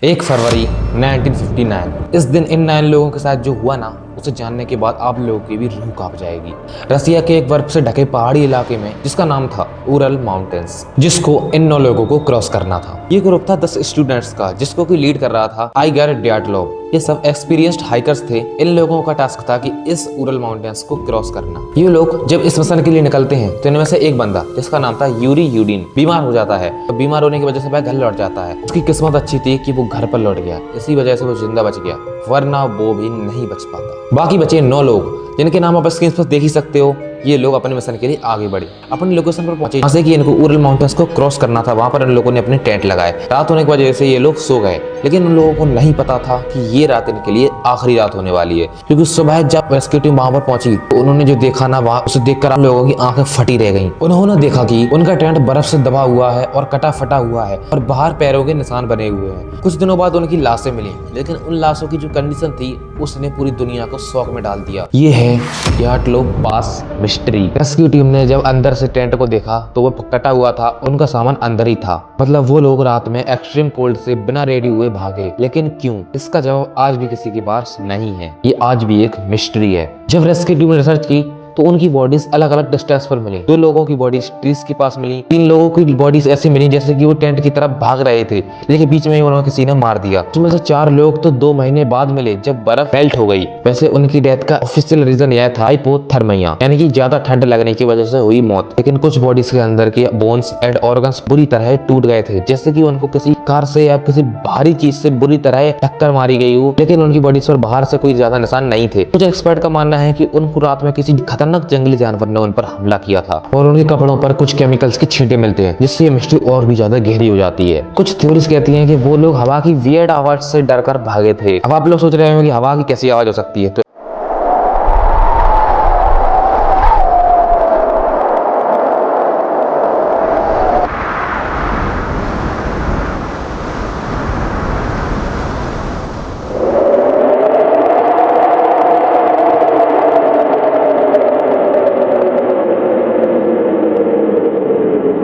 1 फरवरी 1959। इस दिन इन 9 लोगों के साथ जो हुआ ना, उसे जानने के बाद आप लोगों की भी रूह कांप जाएगी। रसिया के एक बर्फ से ढके पहाड़ी इलाके में, जिसका नाम था उरल माउंटेन्स, जिसको इन 9 लोगों को क्रॉस करना था। ये ग्रुप था 10 स्टूडेंट्स का, जिसको कि लीड कर रहा था आइगर ड्याटलोव। ये सब एक्सपीरियंस्ड हाइकर्स थे। इन लोगों का टास्क था कि इस उरल माउंटेन्स को क्रॉस करना। ये लोग जब इस मिशन के लिए निकलते हैं तो इनमें से एक बंदा, जिसका नाम था यूरी यूडिन, बीमार हो जाता है। तो बीमार होने की वजह से वह घर लौट जाता है। उसकी किस्मत अच्छी थी कि वो घर पर लौट गया, इसी वजह से वो जिंदा बच गया, वरना वो भी नहीं बच पाता। बाकी बचे 9 लोग, जिनके नाम आप स्क्रीन पर देख ही सकते हो। ये लोग अपने मिशन के लिए आगे बढ़े, अपनी लोकेशन पर पहुंचे, जैसे कि इनको उरल माउंटेन्स को क्रॉस करना था। वहां पर इन लोगों ने अपने टेंट लगाए। रात होने की वजह से ये लोग सो गए, लेकिन उन लोगों को नहीं पता था कि ये रात इनके लिए आखिरी रात होने वाली है। क्योंकि सुबह जब रेस्क्यू टीम वहां पर पहुंची तो उन्होंने जो देखा ना, वहां उसे देखकर हम लोगों की आंखें फटी रह गईं। उन्होंने देखा कि उनका टेंट बर्फ से दबा हुआ है और कटा फटा हुआ है और बाहर पैरों के निशान बने हुए हैं। कुछ दिनों बाद उनकी लाशें मिली, लेकिन उन लाशों की जो कंडीशन थी, उसने पूरी दुनिया को शॉक में डाल दिया। ये है ड्याटलोव पास मिस्ट्री। रेस्क्यू टीम ने जब अंदर से टेंट को देखा तो वो कटा हुआ था, उनका सामान अंदर ही था। मतलब वो लोग रात में एक्सट्रीम कोल्ड से बिना रेडी हुए भागे। लेकिन क्यों? इसका जवाब आज भी किसी के पास नहीं है। ये आज भी एक मिस्ट्री है। जब रेस्क्यू टीम ने रिसर्च की तो उनकी बॉडीज अलग अलग डिस्टेंस पर मिली। 2 लोगों की बॉडीज ट्रीज के पास मिली, 3 लोगों की बॉडीज ऐसी मिली जैसे कि वो टेंट की तरफ भाग रहे थे, लेकिन बीच में ही उन्हें किसी ने मार दिया। उसमें से 4 लोग तो 2 महीने बाद मिले, जब बर्फ मेल्ट हो गई। वैसे उनकी डेथ का ऑफिशियल रीजन यह था हाइपोथर्मिया, यानी कि ज्यादा ठंड लगने की वजह से हुई मौत। लेकिन कुछ बॉडीज के अंदर के बोन्स एंड ऑर्गन्स बुरी तरह टूट गए थे, जैसे कि उनको किसी कार से या किसी भारी चीज से बुरी तरह टक्कर मारी गई हो। लेकिन उनकी बॉडीज पर बाहर से कोई ज्यादा निशान नहीं थे। कुछ एक्सपर्ट का मानना है कि उनको रात में किसी खतरनाक जंगली जानवर ने उन पर हमला किया था और उनके कपड़ों पर कुछ केमिकल्स के छींटे मिलते हैं, जिससे ये मिस्ट्री और भी ज्यादा गहरी हो जाती है। कुछ थ्योरीज कहती हैं कि वो लोग हवा की वियर्ड आवाज से डरकर भागे थे। अब आप लोग सोच रहे होंगे कि हवा की कैसी आवाज हो सकती है, तो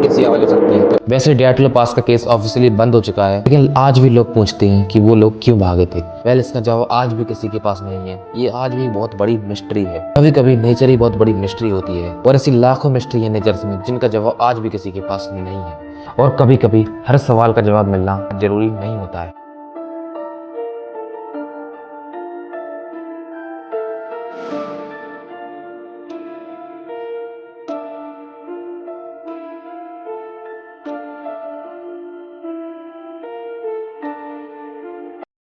कैसी आवाज हो सकती है। तो वैसे ड्याटलोव पास का केस ऑफिशियली बंद हो चुका है, लेकिन आज भी लोग पूछते हैं कि वो लोग क्यों भागे थे। वेल, इसका जवाब आज भी किसी के पास नहीं है। ये आज भी बहुत बड़ी मिस्ट्री है। कभी कभी नेचर ही बहुत बड़ी मिस्ट्री होती है, और ऐसी लाखों मिस्ट्री है नेचर में, जिनका जवाब आज भी किसी के पास नहीं है। और कभी कभी हर सवाल का जवाब मिलना जरूरी नहीं होता है।